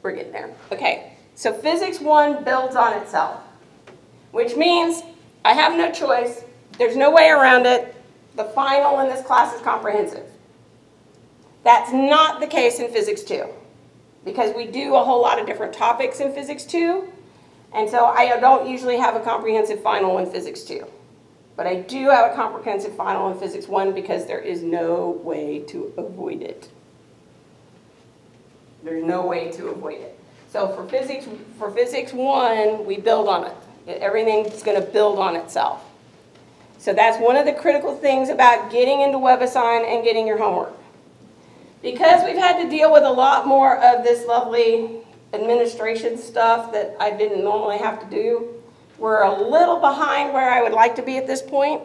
We're getting there. Okay, so Physics 1 builds on itself, which means I have no choice. There's no way around it. The final in this class is comprehensive. That's not the case in Physics 2, because we do a whole lot of different topics in Physics 2, and so I don't usually have a comprehensive final in Physics 2. But I do have a comprehensive final in Physics 1 because there is no way to avoid it. There's no way to avoid it. So for Physics 1, we build on it. Everything's going to build on itself. So that's one of the critical things about getting into WebAssign and getting your homework. Because we've had to deal with a lot more of this lovely administration stuff that I didn't normally have to do, we're a little behind where I would like to be at this point.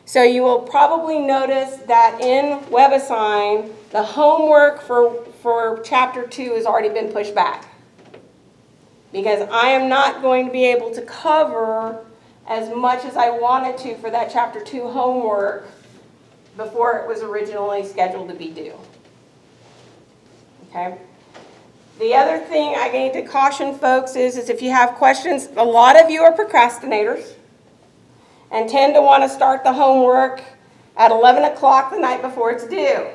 So you will probably notice that in WebAssign, the homework for Chapter 2 has already been pushed back. Because I am not going to be able to cover as much as I wanted to for that Chapter 2 homework before it was originally scheduled to be due. Okay? The other thing I need to caution folks is if you have questions, a lot of you are procrastinators and tend to want to start the homework at 11 o'clock the night before it's due.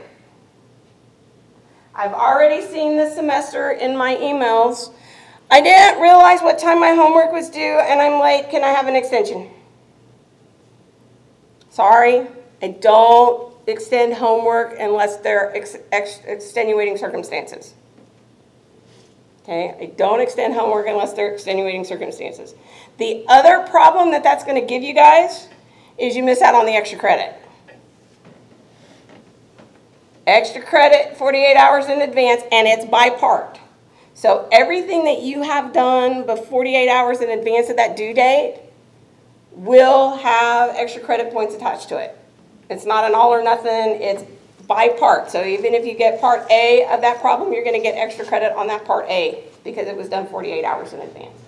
I've already seen this semester in my emails, I didn't realize what time my homework was due and I'm late, can I have an extension? Sorry, I don't extend homework unless there are extenuating circumstances. Okay, I don't extend homework unless there are extenuating circumstances. The other problem that's going to give you guys is you miss out on the extra credit. Extra credit, 48 hours in advance, and it's by part. So everything that you have done but 48 hours in advance of that due date will have extra credit points attached to it. It's not an all or nothing, it's by part. So even if you get part A of that problem, you're going to get extra credit on that part A because it was done 48 hours in advance.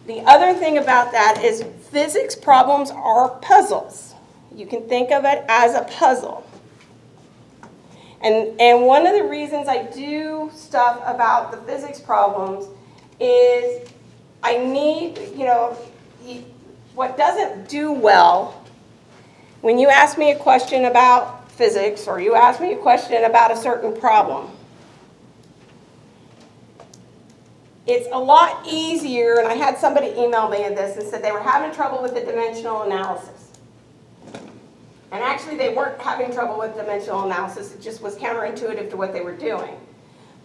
The other thing about that is physics problems are puzzles. You can think of it as a puzzle. And one of the reasons I do stuff about the physics problems is I need, what doesn't do well, when you ask me a question about physics or you ask me a question about a certain problem, it's a lot easier, and I had somebody email me this and said they were having trouble with the dimensional analysis. And actually they weren't having trouble with dimensional analysis, it just was counterintuitive to what they were doing.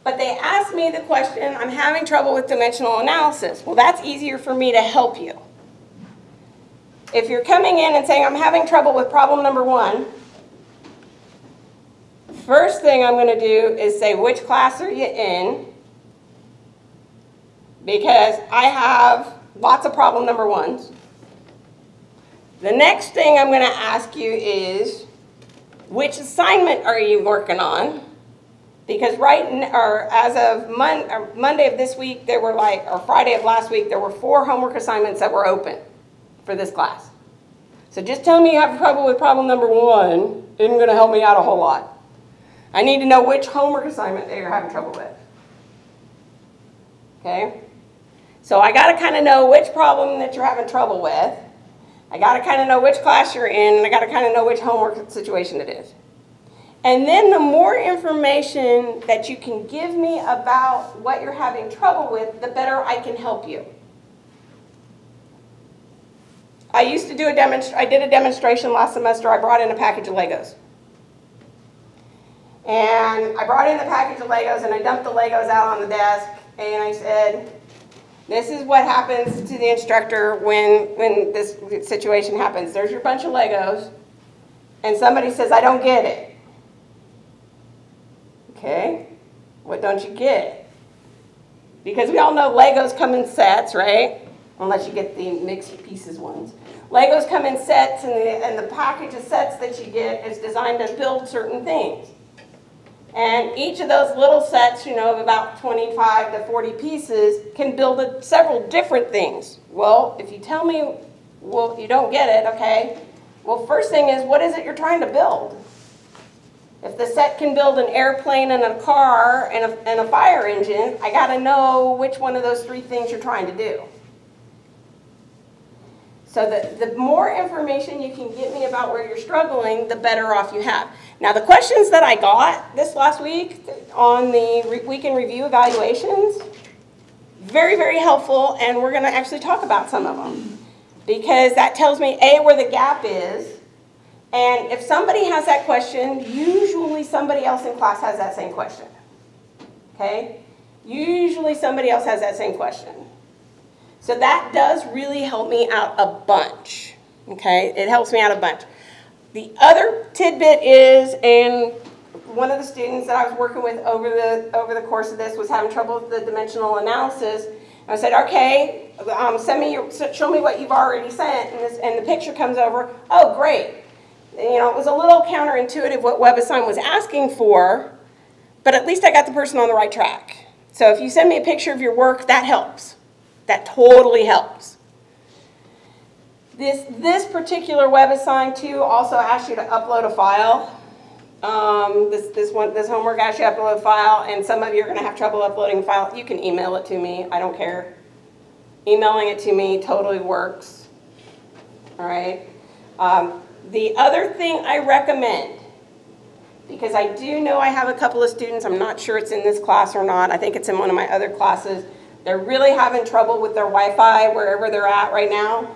But they asked me the question, I'm having trouble with dimensional analysis. Well, that's easier for me to help you. If you're coming in and saying, I'm having trouble with problem number 1, first thing I'm going to do is say, which class are you in? Because I have lots of problem number 1s. The next thing I'm going to ask you is, which assignment are you working on? Because as of Monday of this week, there were or Friday of last week, there were 4 homework assignments that were open for this class. So just tell me you have trouble with problem number 1 isn't going to help me out a whole lot. I need to know which homework assignment that you're having trouble with. Okay? So I got to kind of know which problem that you're having trouble with. I got to kind of know which class you're in, and I got to kind of know which homework situation it is. And then the more information that you can give me about what you're having trouble with, the better I can help you. I used to do I did a demonstration last semester. I brought in a package of Legos. And I brought in the package of Legos and I dumped the Legos out on the desk and I said, this is what happens to the instructor when this situation happens. There's your bunch of Legos and somebody says, I don't get it. Okay, what don't you get? Because we all know Legos come in sets, right? Unless you get the mixed pieces ones. Legos come in sets, and the package of sets that you get is designed to build certain things. And each of those little sets, of about 25 to 40 pieces, can build several different things. Well, if you tell me, well, you don't get it, okay. Well, first thing is, what is it you're trying to build? If the set can build an airplane and a car and a fire engine, I got to know which one of those three things you're trying to do. So the more information you can give me about where you're struggling, the better off you have. Now, the questions that I got this last week on the week in review evaluations, very, very helpful, and we're going to actually talk about some of them. Because that tells me, A, where the gap is, and if somebody has that question, usually somebody else in class has that same question. Okay? Usually somebody else has that same question. So that does really help me out a bunch. Okay? It helps me out a bunch. The other tidbit is, and one of the students that I was working with over the course of this was having trouble with the dimensional analysis. I said, okay, show me what you've already sent, and the picture comes over. Oh, great. You know, it was a little counterintuitive what WebAssign was asking for, but at least I got the person on the right track. So if you send me a picture of your work, that helps. That totally helps. This particular WebAssign too also asks you to upload a file. This homework asks you to upload a file, and some of you are going to have trouble uploading a file. You can email it to me. I don't care. Emailing it to me totally works. All right. The other thing I recommend, because I do know I have a couple of students, I'm not sure it's in this class or not, I think it's in one of my other classes, they're really having trouble with their Wi-Fi wherever they're at right now.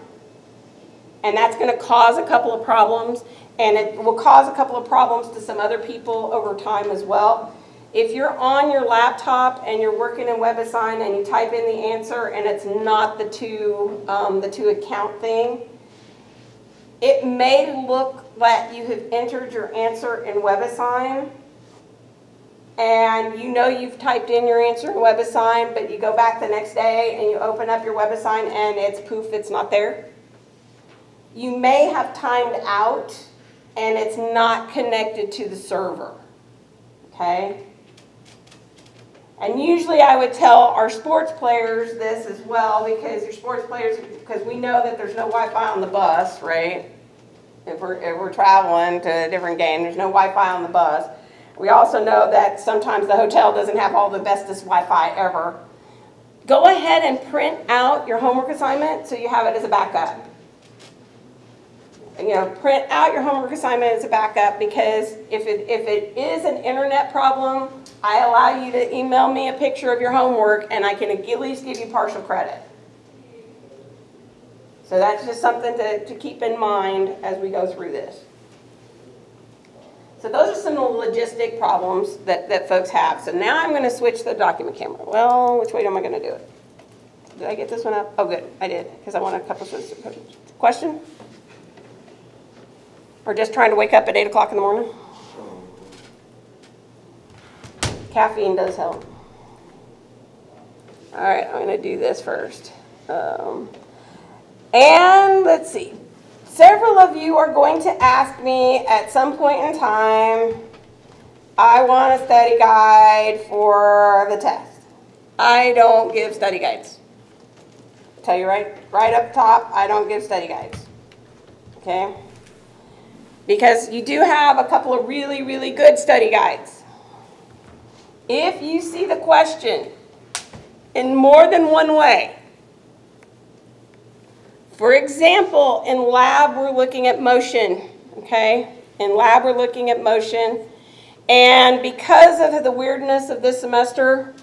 And that's going to cause a couple of problems, and it will cause a couple of problems to some other people over time as well. If you're on your laptop and you're working in WebAssign and you type in the answer and it's not the two account thing, it may look like you have entered your answer in WebAssign, and you know you've typed in your answer in WebAssign, but you go back the next day and you open up your WebAssign and it's poof, it's not there. You may have timed out and it's not connected to the server, okay? And usually I would tell our sports players this as well, because we know that there's no Wi-Fi on the bus, right? If we're traveling to a different game, there's no Wi-Fi on the bus. We also know that sometimes the hotel doesn't have all the bestest Wi-Fi ever. Go ahead and print out your homework assignment so you have it as a backup. You know, print out your homework assignment as a backup, because if it is an internet problem, I allow you to email me a picture of your homework and I can at least give you partial credit. So that's just something to keep in mind as we go through this. So those are some of the logistic problems that folks have. So now I'm going to switch the document camera. Well, which way am I going to do it? Did I get this one up? Oh, good. I did, because I want a couple of questions. Question? Or just trying to wake up at 8 o'clock in the morning? Caffeine does help. All right, I'm going to do this first. And let's see. Several of you are going to ask me at some point in time, I want a study guide for the test. I don't give study guides. I'll tell you right up top, I don't give study guides. Okay? Because you do have a couple of really, really good study guides. If you see the question in more than one way, for example, in lab, we're looking at motion, okay? In lab, we're looking at motion. And because of the weirdness of this semester,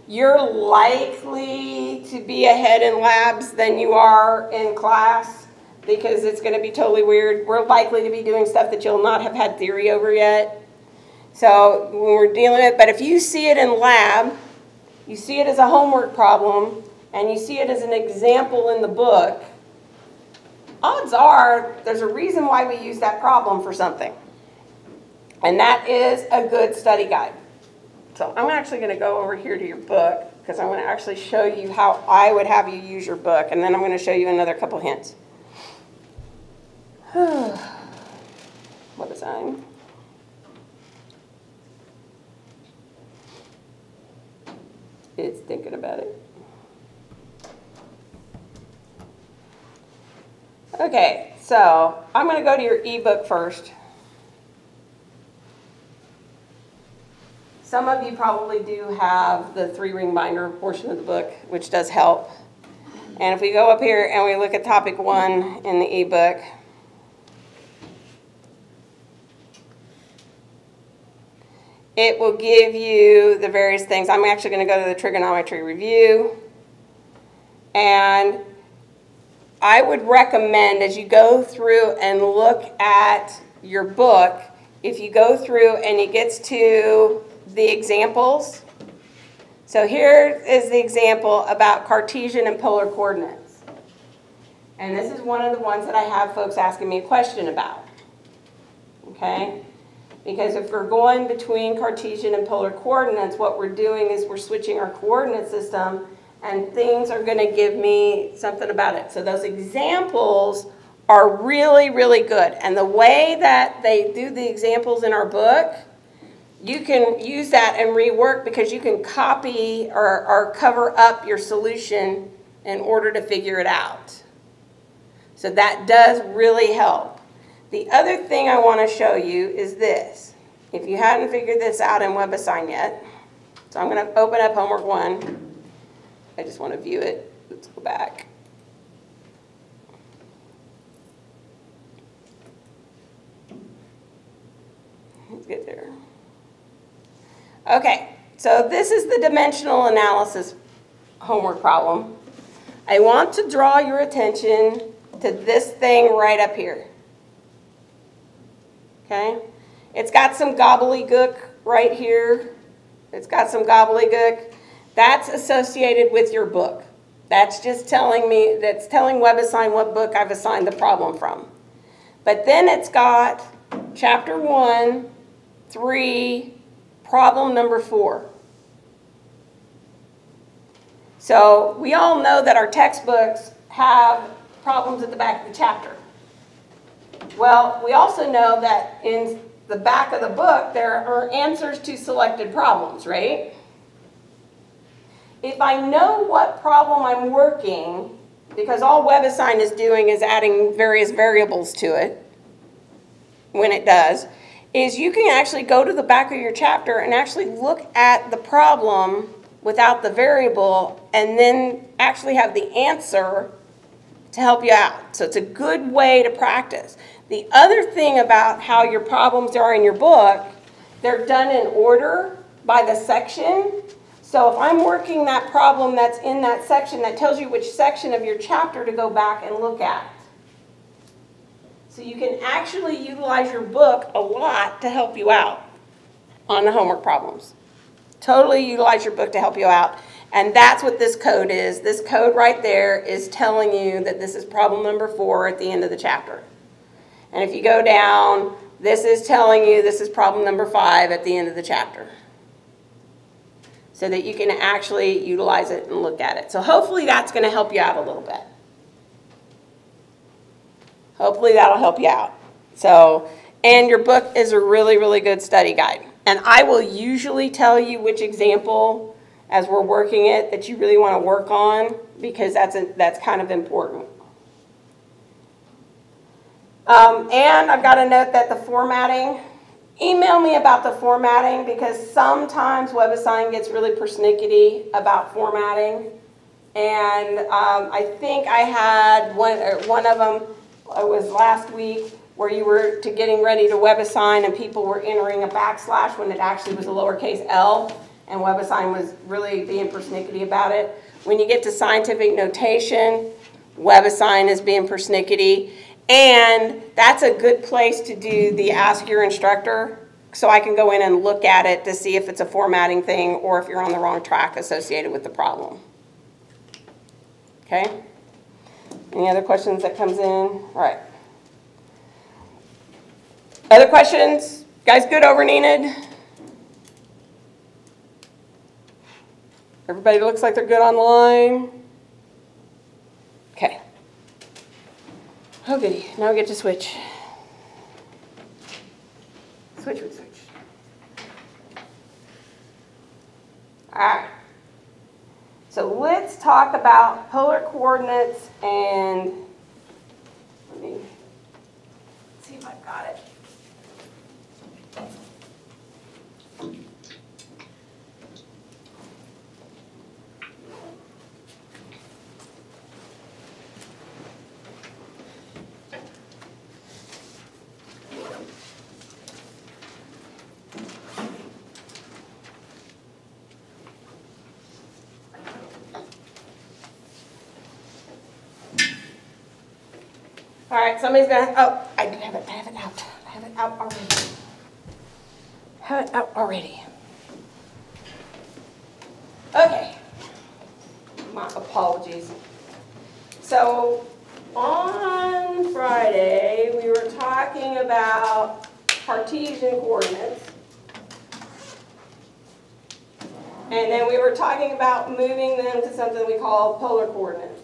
you're likely to be ahead in labs than you are in class, because it's going to be totally weird. We're likely to be doing stuff that you'll not have had theory over yet. So when we're dealing with it, but if you see it in lab, you see it as a homework problem, and you see it as an example in the book, odds are there's a reason why we use that problem for something. And that is a good study guide. So I'm actually going to go over here to your book, because I'm going to actually show you how I would have you use your book, and then I'm going to show you another couple hints. What is I? It's thinking about it. Okay, so I'm going to go to your ebook first. some of you probably do have the 3-ring binder portion of the book, which does help. And if we go up here and we look at topic 1 in the ebook, it will give you the various things. I'm actually going to go to the trigonometry review. And I would recommend, as you go through and look at your book, if you go through and it gets to the examples. So here is the example about Cartesian and polar coordinates. And this is one of the ones that I have folks asking me a question about. Okay? Because if we're going between Cartesian and polar coordinates, what we're doing is we're switching our coordinate system, and things are going to give me something about it. So those examples are really, really good. And the way that they do the examples in our book, you can use that and rework, because you can copy or cover up your solution in order to figure it out. So that does really help. The other thing I want to show you is this. If you hadn't figured this out in WebAssign yet, so I'm going to open up homework 1. I just want to view it. Let's go back. Let's get there. Okay, so this is the dimensional analysis homework problem. I want to draw your attention to this thing right up here. Okay? It's got some gobbledygook right here. It's got some gobbledygook. That's associated with your book. That's just telling me, that's telling WebAssign what book I've assigned the problem from. But then it's got chapter 1, 3, problem number 4. So we all know that our textbooks have problems at the back of the chapter. Well, we also know that in the back of the book there are answers to selected problems, right? If I know what problem I'm working, because all WebAssign is doing is adding various variables to it, when it does, is you can actually go to the back of your chapter and actually look at the problem without the variable, and then actually have the answer to help you out. So it's a good way to practice. The other thing about how your problems are in your book, they're done in order by the section. So if I'm working that problem that's in that section, that tells you which section of your chapter to go back and look at. So you can actually utilize your book a lot to help you out on the homework problems. Totally utilize your book to help you out. And that's what this code is. This code right there is telling you that this is problem number 4 at the end of the chapter. And if you go down, this is telling you this is problem number 5 at the end of the chapter, so that you can actually utilize it and look at it. So hopefully that's going to help you out a little bit. Hopefully that'll help you out. So, and your book is a really, really good study guide. And I will usually tell you which example, as we're working it, that you really want to work on, because that's kind of important. And I've got to note that the formatting, email me about the formatting, because sometimes WebAssign gets really persnickety about formatting. And I think I had one of them, it was last week, where you were getting ready to WebAssign and people were entering a backslash when it actually was a lowercase l, and WebAssign was really being persnickety about it. When you get to scientific notation, WebAssign is being persnickety. And that's a good place to do the Ask Your Instructor, so I can go in and look at it to see if it's a formatting thing or if you're on the wrong track associated with the problem. Okay? Any other questions that comes in? All right. Other questions? Guys good over Enid? Everybody looks like they're good on the line? Okay. Oh goody, now we get to switch. Switch. All right. So let's talk about polar coordinates, and let me see if I've got it. All right, somebody's gonna, oh, I have it out. I have it out already. Have it out already. Okay. My apologies. So on Friday, we were talking about Cartesian coordinates. And then we were talking about moving them to something we call polar coordinates.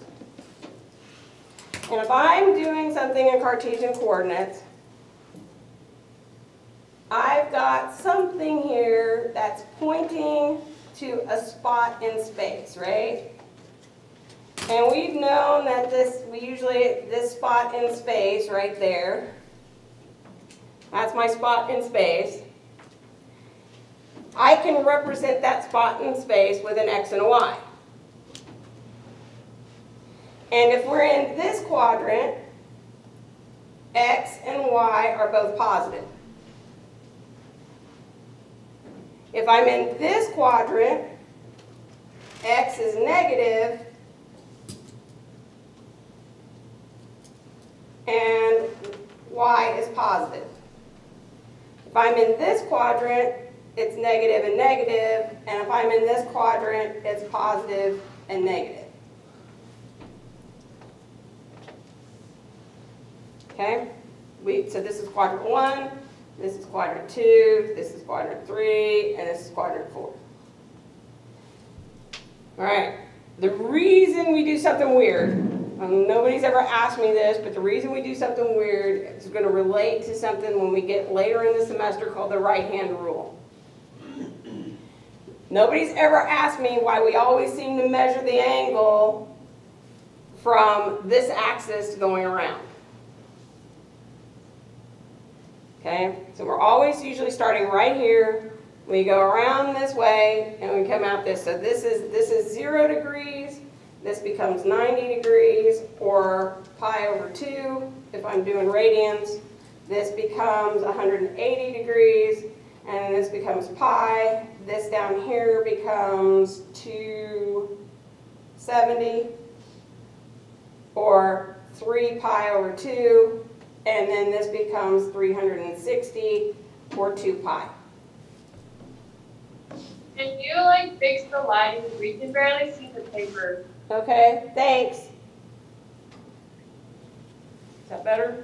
And if I'm doing something in Cartesian coordinates, I've got something here that's pointing to a spot in space, right? And we've known that this spot in space right there, that's my spot in space. I can represent that spot in space with an X and a Y. And if we're in this quadrant, X and Y are both positive. If I'm in this quadrant, X is negative, and Y is positive. If I'm in this quadrant, it's negative and negative, and if I'm in this quadrant, it's positive and negative. Okay? So this is quadrant 1, this is quadrant 2, this is quadrant 3, and this is quadrant 4. All right. The reason we do something weird, nobody's ever asked me this, but the reason we do something weird is going to relate to something when we get later in the semester called the right-hand rule. Nobody's ever asked me why we always seem to measure the angle from this axis going around. Okay, so we're always usually starting right here. We go around this way and we come out this. So this is 0 degrees. This becomes 90 degrees, or pi over 2 if I'm doing radians. This becomes 180 degrees, and this becomes pi. This down here becomes 270, or 3 pi over 2. And then this becomes 360, or 2 pi. Can you fix the lighting? We can barely see the paper. Okay, thanks. Is that better?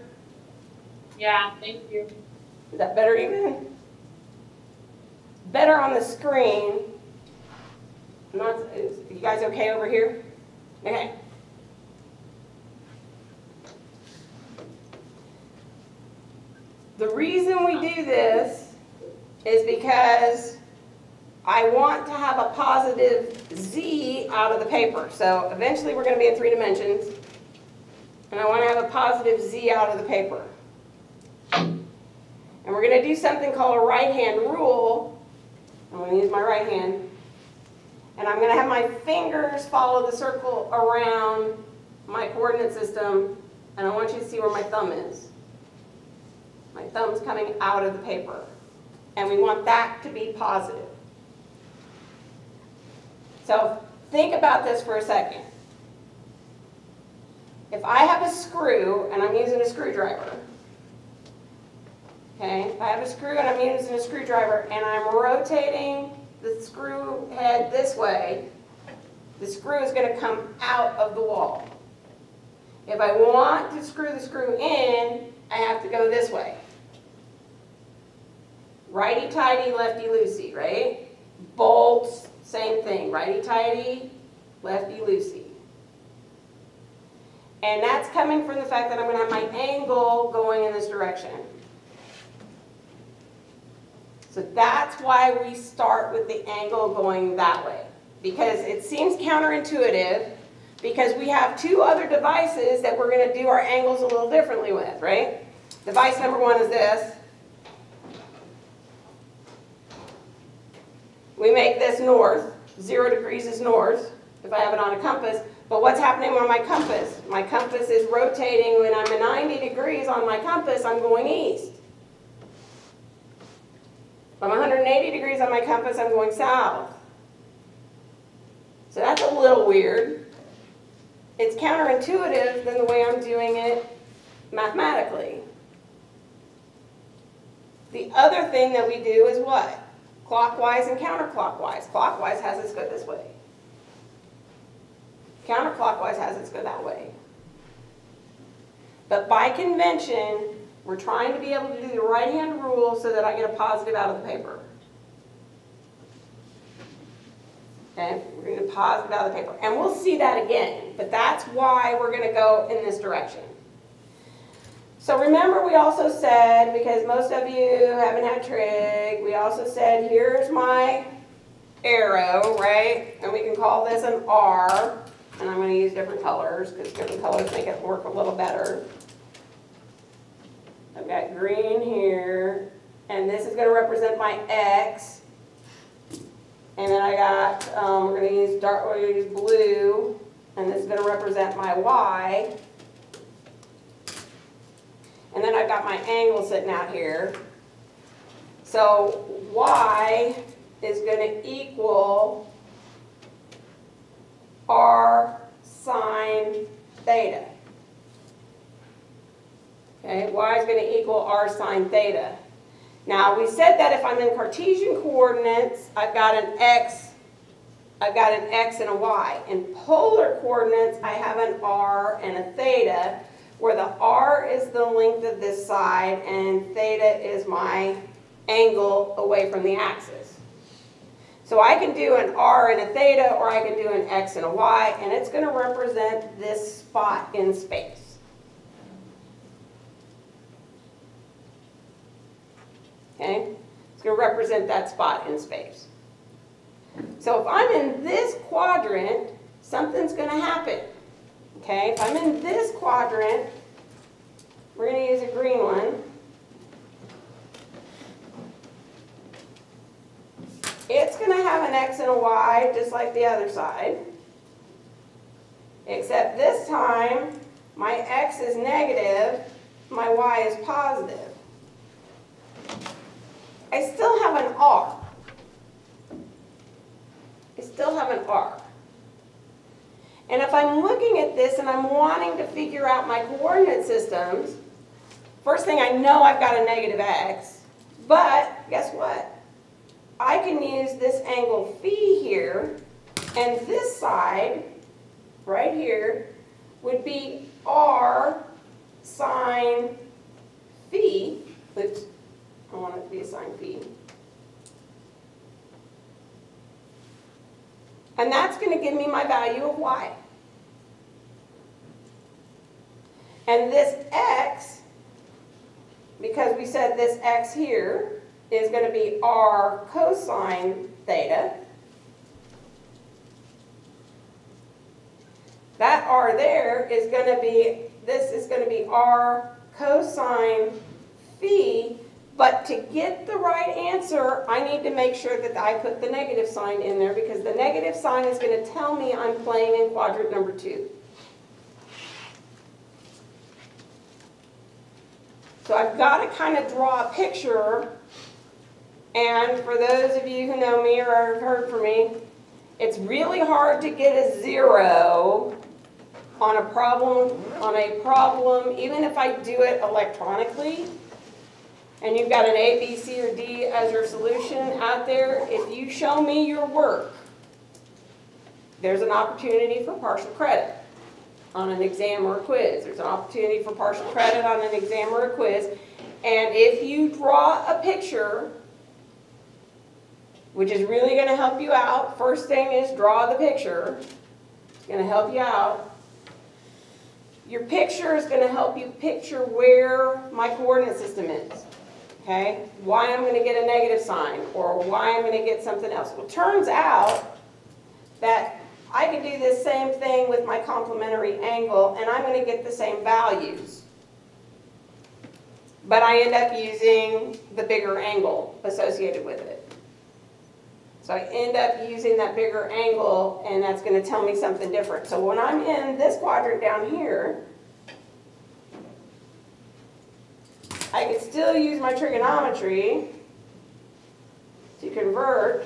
Yeah, thank you. Is that better even? Better on the screen. You guys okay over here? Okay. The reason we do this is because I want to have a positive z out of the paper. So eventually we're going to be in 3 dimensions, and I want to have a positive z out of the paper. And we're going to do something called a right-hand rule. I'm going to use my right hand, and I'm going to have my fingers follow the circle around my coordinate system, and I want you to see where my thumb is. My thumb's coming out of the paper, and we want that to be positive. So think about this for a second. If I have a screw, and I'm using a screwdriver, okay, if I have a screw and I'm using a screwdriver and I'm rotating the screw head this way, the screw is going to come out of the wall. If I want to screw the screw in, I have to go this way. Righty-tighty, lefty-loosey, right? Bolts, same thing. Righty-tighty, lefty-loosey. And that's coming from the fact that I'm going to have my angle going in this direction. So that's why we start with the angle going that way. Because it seems counterintuitive, because we have 2 other devices that we're going to do our angles a little differently with, right? Device number 1 is this. We make this north. 0 degrees is north if I have it on a compass. But what's happening on my compass? My compass is rotating. When I'm at 90 degrees on my compass, I'm going east. If I'm 180 degrees on my compass, I'm going south. So that's a little weird. It's counterintuitive than the way I'm doing it mathematically. The other thing that we do is what? Clockwise and counterclockwise. Clockwise has us go this way. Counterclockwise has us go that way. But by convention, we're trying to be able to do the right-hand rule so that I get a positive out of the paper. Okay, we're going to positive out of the paper. And we'll see that again, but that's why we're going to go in this direction. So remember we also said, because most of you haven't had trig, we also said here's my arrow, right? And we can call this an R, and I'm going to use different colors because different colors make it work a little better. I've got green here, and this is going to represent my X. And then I got, we're going to use dark, we're going to use blue, and this is going to represent my Y. And then I've got my angle sitting out here. So Y is going to equal R sine theta. Okay, Y is going to equal R sine theta. Now we said that if I'm in Cartesian coordinates, I've got an X and a Y. In polar coordinates, I have an R and a theta, where the R is the length of this side and theta is my angle away from the axis. So I can do an R and a theta, or I can do an X and a Y, and it's going to represent this spot in space. Okay? It's going to represent that spot in space. So if I'm in this quadrant, something's going to happen. Okay, if I'm in this quadrant, we're going to use a green one. It's going to have an X and a Y just like the other side. Except this time, my X is negative, my Y is positive. I still have an R. I still have an R. And if I'm looking at this and I'm wanting to figure out my coordinate systems, first thing I know I've got a negative X, but guess what? I can use this angle phi here, and this side, right here, would be R sine phi. Oops, I want it to be a sine phi. And that's going to give me my value of Y. And this X, because we said this X here is going to be R cosine theta. That R there is going to be, this is going to be R cosine phi. But to get the right answer, I need to make sure that I put the negative sign in there, because the negative sign is going to tell me I'm playing in quadrant number 2. So I've got to kind of draw a picture, and for those of you who know me or have heard from me, it's really hard to get a 0 on a problem, even if I do it electronically. And you've got an A, B, C, or D as your solution out there, if you show me your work, there's an opportunity for partial credit on an exam or a quiz. There's an opportunity for partial credit on an exam or a quiz. And if you draw a picture, which is really going to help you out, first thing is draw the picture. It's going to help you out. Your picture is going to help you picture where my coordinate system is. Okay, why I'm going to get a negative sign, or why I'm going to get something else. Well, it turns out that I can do this same thing with my complementary angle, and I'm going to get the same values. But I end up using the bigger angle associated with it. So I end up using that bigger angle, and that's going to tell me something different. So when I'm in this quadrant down here, I can still use my trigonometry to convert.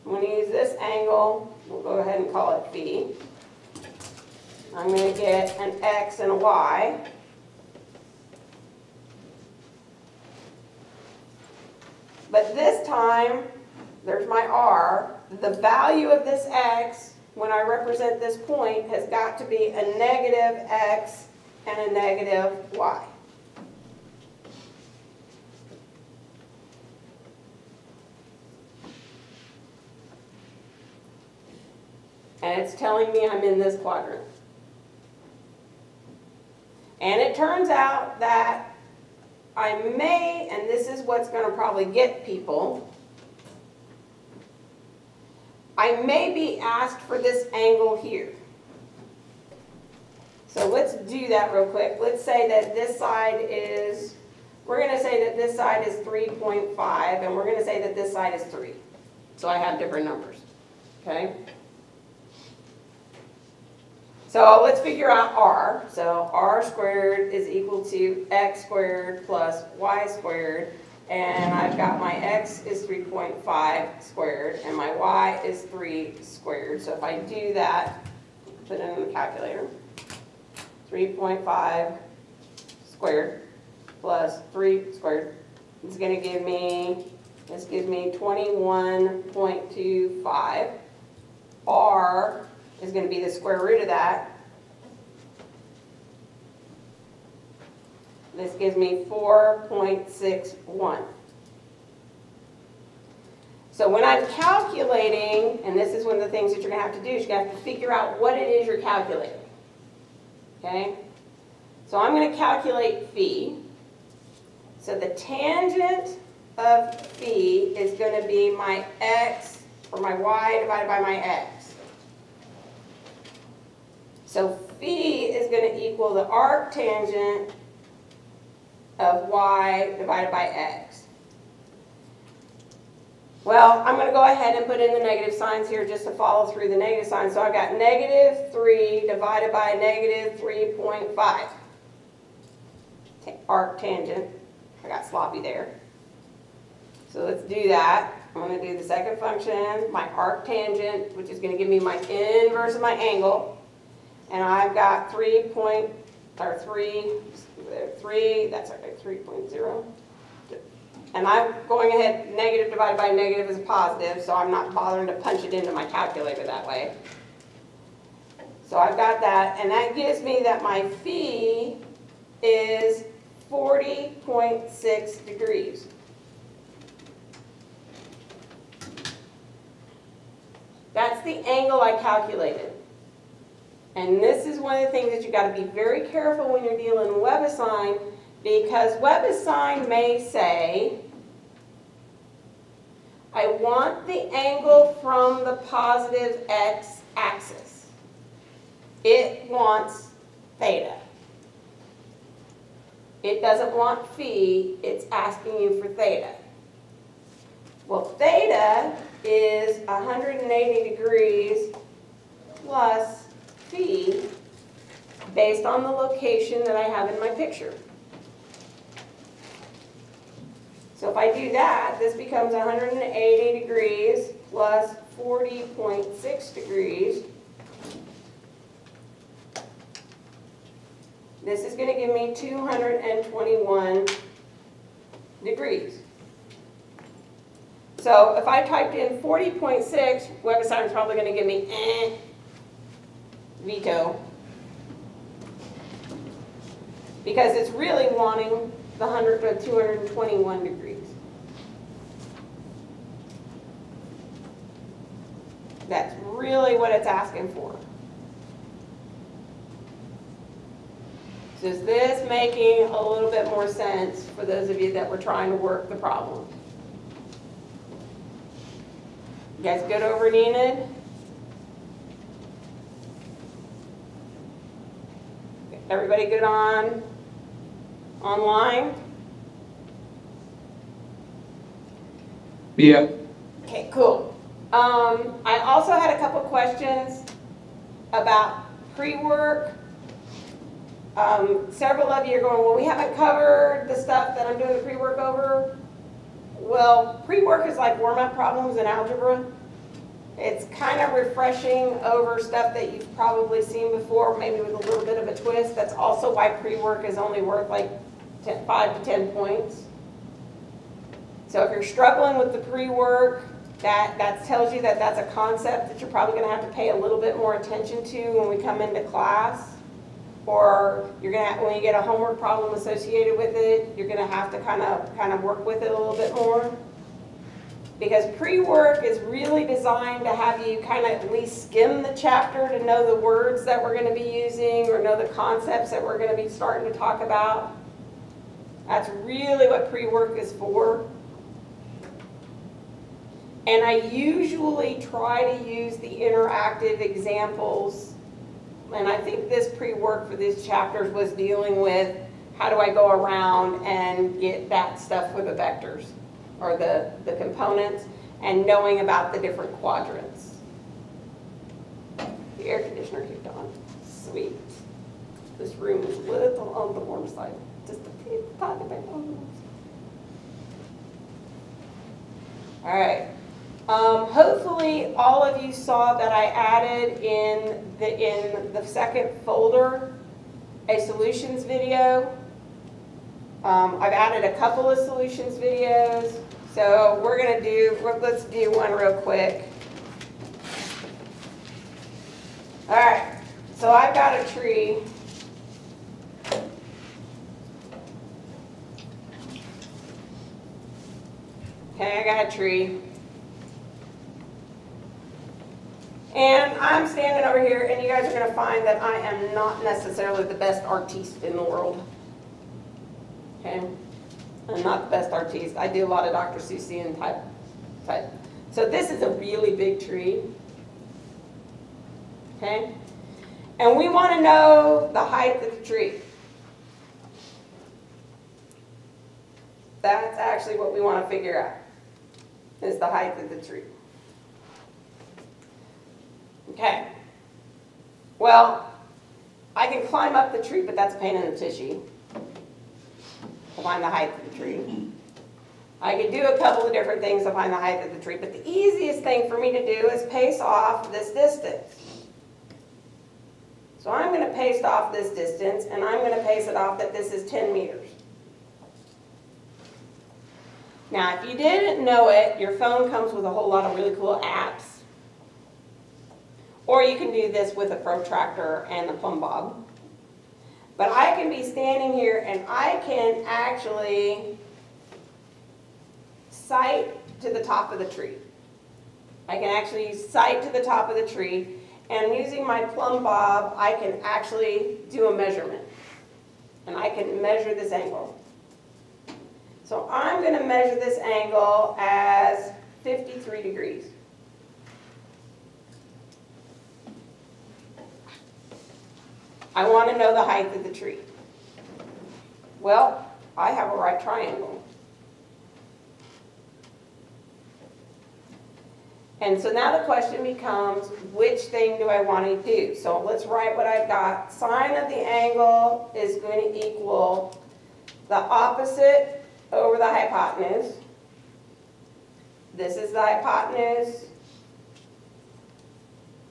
I'm going to use this angle. We'll go ahead and call it phi. I'm going to get an X and a Y. But this time, there's my r, the value of this x, when I represent this point, has got to be a negative x and a negative y. And it's telling me I'm in this quadrant. And it turns out that I may, and this is what's going to probably get people, I may be asked for this angle here. So let's do that real quick. Let's say that this side is, we're going to say that this side is 3.5, and we're going to say that this side is 3. So I have different numbers, okay? So let's figure out r. So r squared is equal to x squared plus y squared. And I've got my x is 3.5 squared, and my y is 3 squared. So if I do that, put it in the calculator, 3.5 squared plus 3 squared, it's going to give me, this gives me 21.25. R is going to be the square root of that. This gives me 4.61. So when I'm calculating, and this is one of the things that you're going to have to do, is you're going to have to figure out what it is you're calculating. Okay? So I'm going to calculate phi. So the tangent of phi is going to be my x, or my y divided by my x. So phi is going to equal the arctangent of y divided by x. Well, I'm going to go ahead and put in the negative signs here just to follow through the negative signs. So I've got negative 3 divided by negative 3.5. Arctangent. I got sloppy there. So let's do that. I'm going to do the second function, my arctangent, which is going to give me my inverse of my angle. And I've got 3, that's okay, 3.0. And I'm going ahead, negative divided by negative is a positive, so I'm not bothering to punch it into my calculator that way. So I've got that, and that gives me that my phi is 40.6 degrees. That's the angle I calculated. And this is one of the things that you've got to be very careful when you're dealing with WebAssign, because WebAssign may say, I want the angle from the positive x-axis. It wants theta. It doesn't want phi, it's asking you for theta. Well, theta is 180 degrees plus phi based on the location that I have in my picture. So if I do that, this becomes 180 degrees plus 40.6 degrees. This is going to give me 221 degrees. So if I typed in 40.6, WebAssign is probably going to give me veto, because it's really wanting the 221 degrees. That's really what it's asking for. So is this making a little bit more sense for those of you that were trying to work the problem? You guys good over in Enid? Everybody good online? Yeah. Okay, cool. I also had a couple questions about pre-work. Several of you are going, well, we haven't covered the stuff that I'm doing the pre-work over. Well, pre-work is like warm-up problems in algebra. It's kind of refreshing over stuff that you've probably seen before, maybe with a little bit of a twist. That's also why pre-work is only worth like 5 to 10 points. So if you're struggling with the pre-work, that tells you that that's a concept that you're probably going to have to pay a little bit more attention to when we come into class. Or you're going to, when you get a homework problem associated with it, you're going to have to kind of work with it a little bit more. Because pre-work is really designed to have you kind of at least skim the chapter to know the words that we're going to be using or know the concepts that we're going to be starting to talk about. That's really what pre-work is for. And I usually try to use the interactive examples. And I think this pre-work for these chapters was dealing with how do I go around and get that stuff for the vectors or the components and knowing about the different quadrants. The air conditioner kicked on. Sweet. This room is a little on the warm side. Just a tiny bit on the warm side. All right. Hopefully all of you saw that I added in the second folder a solutions video. I've added a couple of solutions videos. So let's do one real quick. All right, so I've got a tree. Okay, I got a tree. And I'm standing over here, and you guys are going to find that I am not necessarily the best artiste in the world. Okay? I'm not the best artiste. I do a lot of Dr. Seussian type. So this is a really big tree. Okay? And we want to know the height of the tree. That's actually what we want to figure out, is the height of the tree. Okay. Well, I can climb up the tree, but that's a pain in the tushy to find the height of the tree. I can do a couple of different things to find the height of the tree, but the easiest thing for me to do is pace off this distance. So I'm going to pace off this distance, and I'm going to pace it off that this is 10 meters. Now, if you didn't know it, your phone comes with a whole lot of really cool apps. Or you can do this with a protractor and a plumb bob. But I can be standing here and I can actually sight to the top of the tree. I can actually sight to the top of the tree, and using my plumb bob, I can actually do a measurement. And I can measure this angle. So I'm going to measure this angle as 53 degrees. I want to know the height of the tree. Well, I have a right triangle. And so now the question becomes, which thing do I want to do? So let's write what I've got. Sine of the angle is going to equal the opposite over the hypotenuse. This is the hypotenuse.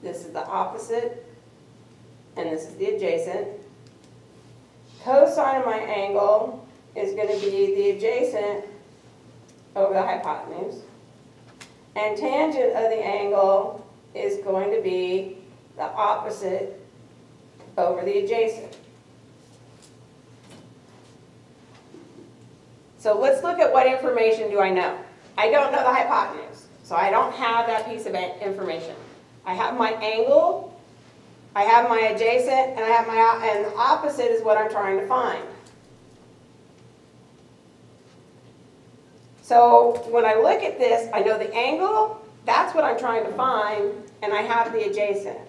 This is the opposite. And this is the adjacent. Cosine of my angle is going to be the adjacent over the hypotenuse. And tangent of the angle is going to be the opposite over the adjacent. So let's look at what information do I know. I don't know the hypotenuse, so I don't have that piece of information. I have my angle, I have my adjacent, and I have and the opposite is what I'm trying to find. So when I look at this, I know the angle, that's what I'm trying to find, and I have the adjacent.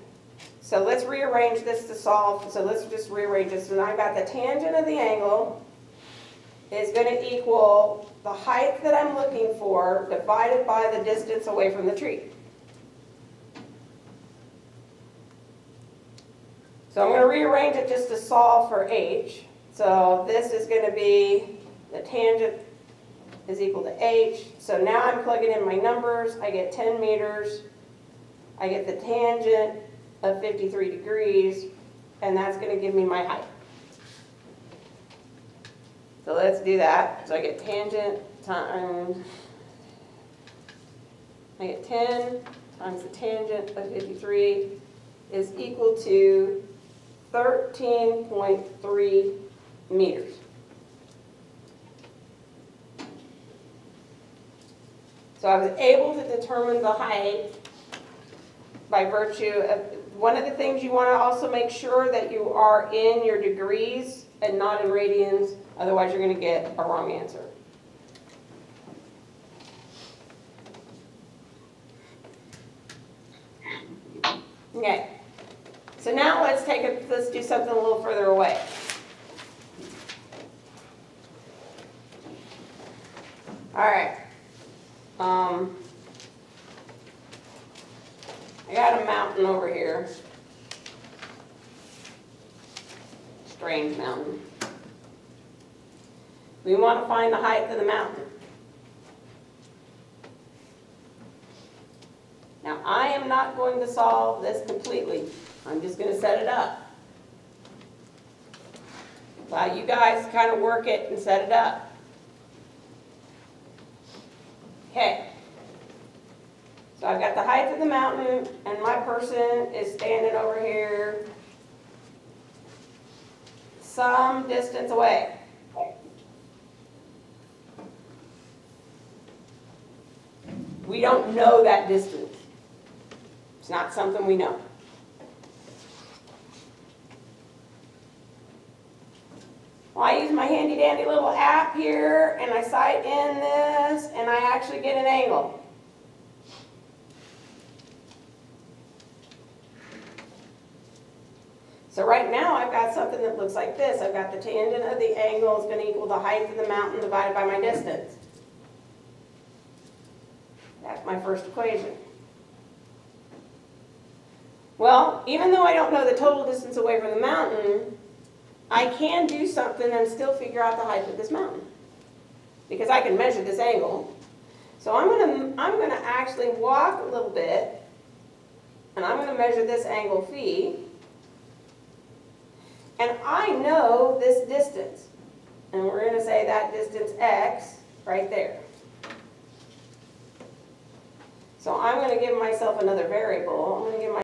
So let's rearrange this to solve. So let's just rearrange this. So I've got the tangent of the angle is going to equal the height that I'm looking for divided by the distance away from the tree. So I'm going to rearrange it just to solve for h. So this is going to be the tangent is equal to h. So now I'm plugging in my numbers. I get 10 meters. I get the tangent of 53 degrees, and that's going to give me my height. So let's do that. So I get tangent times, I get 10 times the tangent of 53 is equal to 13.3 meters. So I was able to determine the height by virtue of, one of the things you want to also make sure that you are in your degrees and not in radians, otherwise you're going to get a wrong answer. Okay, so now let's do something a little further away. All right. I got a mountain over here. Strange mountain. We want to find the height of the mountain. Now, I am not going to solve this completely. I'm just going to set it up. While you guys kind of work it and set it up. Okay. So I've got the height of the mountain, and my person is standing over here some distance away. We don't know that distance. It's not something we know. Well, I use my handy dandy little app here, and I sight in this, and I actually get an angle. So right now I've got something that looks like this. I've got the tangent of the angle is going to equal the height of the mountain divided by my distance. That's my first equation. Well, even though I don't know the total distance away from the mountain, I can do something and still figure out the height of this mountain. Because I can measure this angle. So I'm going to actually walk a little bit, and I'm going to measure this angle phi. And I know this distance. And we're going to say that distance x right there. So I'm going to give myself another variable. I'm going to give